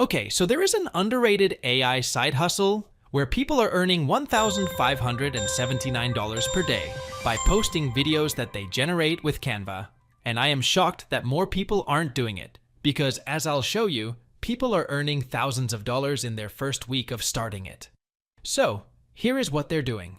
Okay, so there is an underrated AI side hustle where people are earning $1,579 per day by posting videos that they generate with Canva. And I am shocked that more people aren't doing it, because as I'll show you, people are earning thousands of dollars in their first week of starting it. So, here is what they're doing.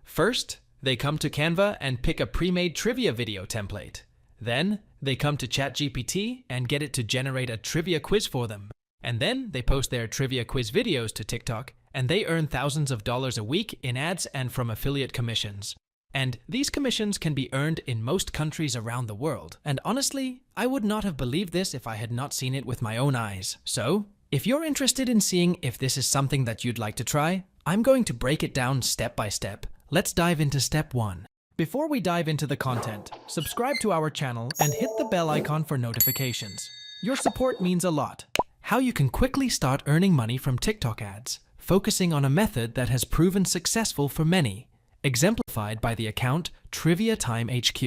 First, they come to Canva and pick a pre-made trivia video template. Then, they come to ChatGPT and get it to generate a trivia quiz for them. And then, they post their trivia quiz videos to TikTok, and they earn thousands of dollars a week in ads and from affiliate commissions. And these commissions can be earned in most countries around the world. And honestly, I would not have believed this if I had not seen it with my own eyes. So, if you're interested in seeing if this is something that you'd like to try, I'm going to break it down step by step. Let's dive into step 1. Before we dive into the content, subscribe to our channel and hit the bell icon for notifications. Your support means a lot. How you can quickly start earning money from TikTok ads, focusing on a method that has proven successful for many, exemplified by the account Trivia Time HQ.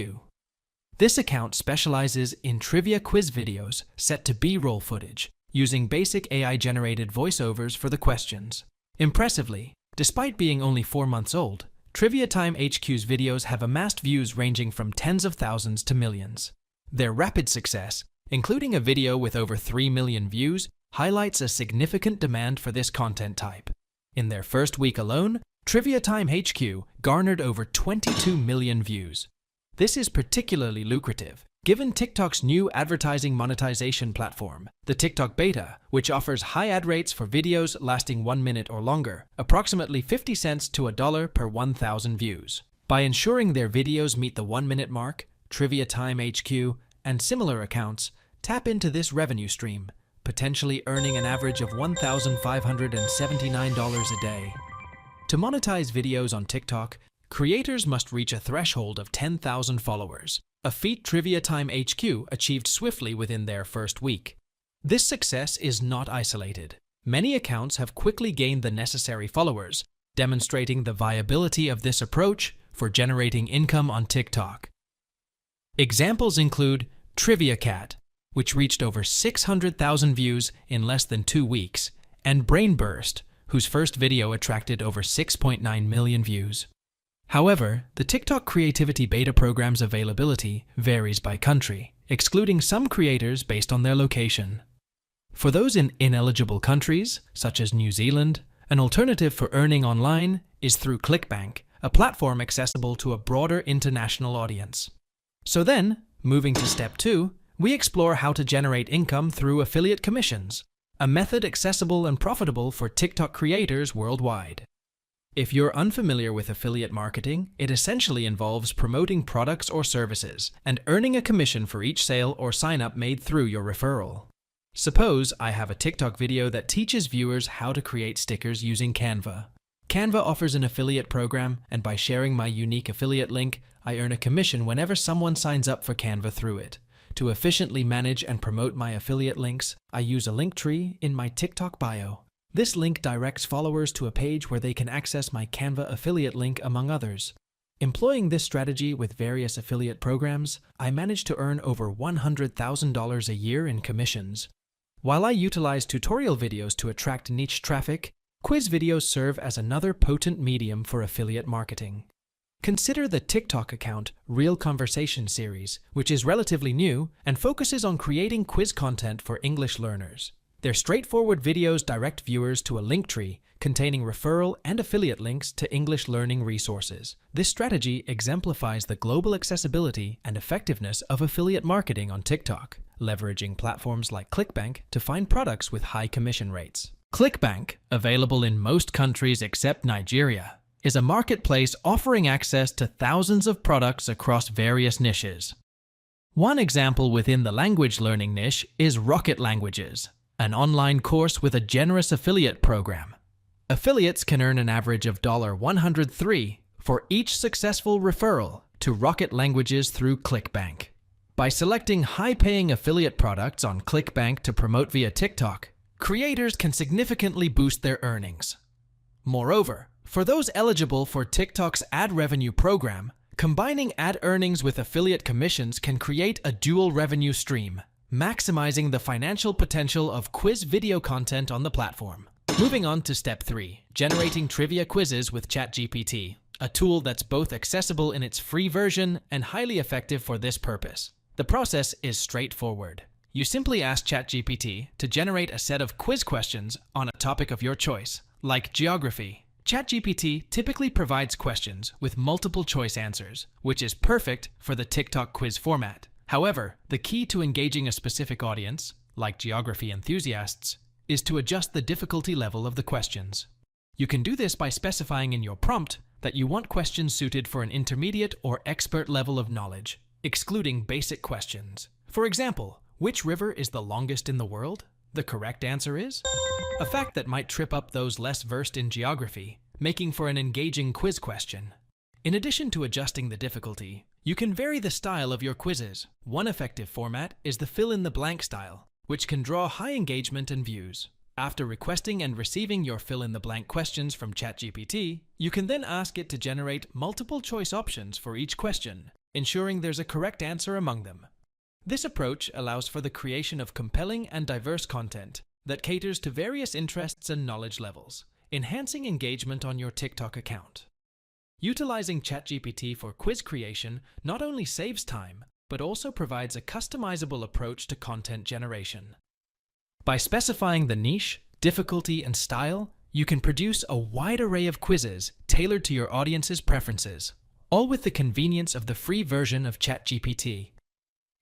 This account specializes in trivia quiz videos set to B-roll footage, using basic AI-generated voiceovers for the questions. Impressively, despite being only 4 months old, Trivia Time HQ's videos have amassed views ranging from tens of thousands to millions. Their rapid success, including a video with over 3 million views, highlights a significant demand for this content type. In their first week alone, Trivia Time HQ garnered over 22 million views. This is particularly lucrative, given TikTok's new advertising monetization platform, the TikTok Beta, which offers high ad rates for videos lasting 1 minute or longer, approximately 50 cents to $1 per 1,000 views. By ensuring their videos meet the 1-minute mark, Trivia Time HQ and similar accounts tap into this revenue stream, potentially earning an average of $1,579 a day. To monetize videos on TikTok, creators must reach a threshold of 10,000 followers, a feat Trivia Time HQ achieved swiftly within their first week. This success is not isolated. Many accounts have quickly gained the necessary followers, demonstrating the viability of this approach for generating income on TikTok. Examples include Trivia Cat, which reached over 600,000 views in less than 2 weeks, and Brainburst, whose first video attracted over 6.9 million views. However, the TikTok Creativity Beta program's availability varies by country, excluding some creators based on their location. For those in ineligible countries, such as New Zealand, an alternative for earning online is through ClickBank, a platform accessible to a broader international audience. So then, moving to step 2, we explore how to generate income through affiliate commissions, a method accessible and profitable for TikTok creators worldwide. If you're unfamiliar with affiliate marketing, it essentially involves promoting products or services and earning a commission for each sale or sign-up made through your referral. Suppose I have a TikTok video that teaches viewers how to create stickers using Canva. Canva offers an affiliate program, and by sharing my unique affiliate link, I earn a commission whenever someone signs up for Canva through it. To efficiently manage and promote my affiliate links, I use a link tree in my TikTok bio. This link directs followers to a page where they can access my Canva affiliate link, among others. Employing this strategy with various affiliate programs, I managed to earn over $100,000 a year in commissions. While I utilize tutorial videos to attract niche traffic, quiz videos serve as another potent medium for affiliate marketing. Consider the TikTok account Real Conversation series, which is relatively new and focuses on creating quiz content for English learners. Their straightforward videos direct viewers to a link tree containing referral and affiliate links to English learning resources. This strategy exemplifies the global accessibility and effectiveness of affiliate marketing on TikTok, leveraging platforms like ClickBank to find products with high commission rates. ClickBank, available in most countries except Nigeria, is a marketplace offering access to thousands of products across various niches. One example within the language learning niche is Rocket Languages, an online course with a generous affiliate program. Affiliates can earn an average of $103 for each successful referral to Rocket Languages through ClickBank. By selecting high-paying affiliate products on ClickBank to promote via TikTok, creators can significantly boost their earnings. Moreover, for those eligible for TikTok's ad revenue program, combining ad earnings with affiliate commissions can create a dual revenue stream, maximizing the financial potential of quiz video content on the platform. Moving on to step 3, generating trivia quizzes with ChatGPT, a tool that's both accessible in its free version and highly effective for this purpose. The process is straightforward. You simply ask ChatGPT to generate a set of quiz questions on a topic of your choice, like geography. ChatGPT typically provides questions with multiple choice answers, which is perfect for the TikTok quiz format. However, the key to engaging a specific audience, like geography enthusiasts, is to adjust the difficulty level of the questions. You can do this by specifying in your prompt that you want questions suited for an intermediate or expert level of knowledge, excluding basic questions. For example, which river is the longest in the world? The correct answer is a fact that might trip up those less versed in geography, making for an engaging quiz question. In addition to adjusting the difficulty, you can vary the style of your quizzes. One effective format is the fill-in-the-blank style, which can draw high engagement and views. After requesting and receiving your fill-in-the-blank questions from ChatGPT, you can then ask it to generate multiple choice options for each question, ensuring there's a correct answer among them. This approach allows for the creation of compelling and diverse content that caters to various interests and knowledge levels, enhancing engagement on your TikTok account. Utilizing ChatGPT for quiz creation not only saves time, but also provides a customizable approach to content generation. By specifying the niche, difficulty, and style, you can produce a wide array of quizzes tailored to your audience's preferences, all with the convenience of the free version of ChatGPT.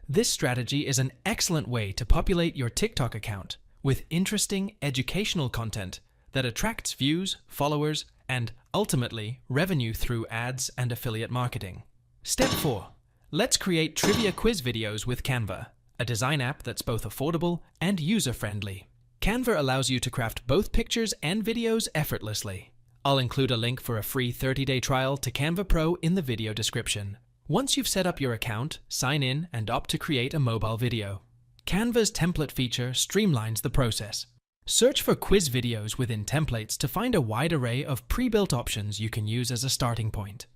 This strategy is an excellent way to populate your TikTok account with interesting educational content that attracts views, followers, and ultimately revenue through ads and affiliate marketing. Step 4. Let's create trivia quiz videos with Canva, a design app that's both affordable and user-friendly. Canva allows you to craft both pictures and videos effortlessly. I'll include a link for a free 30-day trial to Canva Pro in the video description. Once you've set up your account, sign in and opt to create a mobile video. Canva's template feature streamlines the process. Search for quiz videos within templates to find a wide array of pre-built options you can use as a starting point.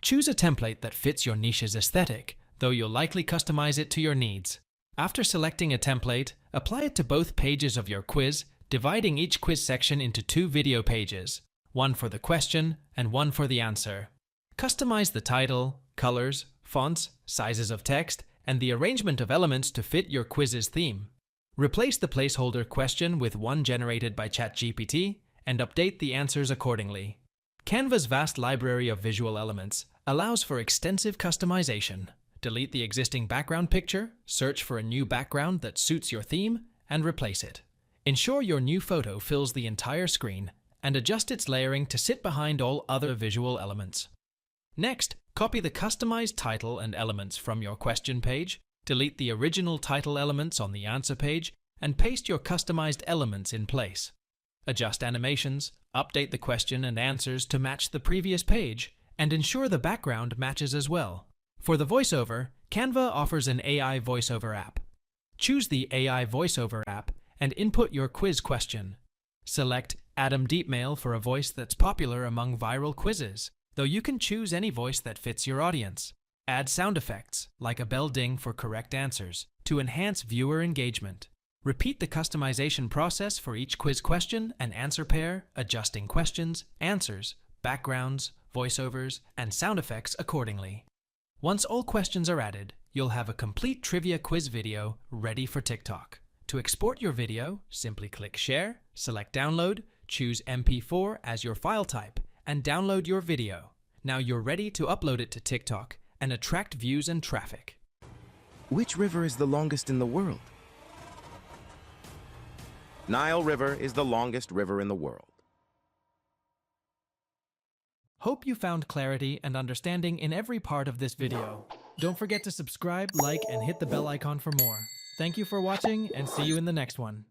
Choose a template that fits your niche's aesthetic, though you'll likely customize it to your needs. After selecting a template, apply it to both pages of your quiz, dividing each quiz section into 2 video pages, one for the question and one for the answer. Customize the title, colors, fonts, sizes of text, and the arrangement of elements to fit your quiz's theme. Replace the placeholder question with one generated by ChatGPT and update the answers accordingly. Canva's vast library of visual elements allows for extensive customization. Delete the existing background picture, search for a new background that suits your theme, and replace it. Ensure your new photo fills the entire screen and adjust its layering to sit behind all other visual elements. Next, copy the customized title and elements from your question page, delete the original title elements on the answer page, and paste your customized elements in place. Adjust animations, update the question and answers to match the previous page, and ensure the background matches as well. For the voiceover, Canva offers an AI voiceover app. Choose the AI voiceover app and input your quiz question. Select Adam Deepmail for a voice that's popular among viral quizzes, though you can choose any voice that fits your audience. Add sound effects, like a bell ding for correct answers, to enhance viewer engagement. Repeat the customization process for each quiz question and answer pair, adjusting questions, answers, backgrounds, voiceovers, and sound effects accordingly. Once all questions are added, you'll have a complete trivia quiz video ready for TikTok. To export your video, simply click Share, select Download, choose MP4 as your file type, and download your video. Now you're ready to upload it to TikTok and attract views and traffic. Which river is the longest in the world? Nile River is the longest river in the world. Hope you found clarity and understanding in every part of this video. Don't forget to subscribe, like, and hit the bell icon for more. Thank you for watching, and see you in the next one.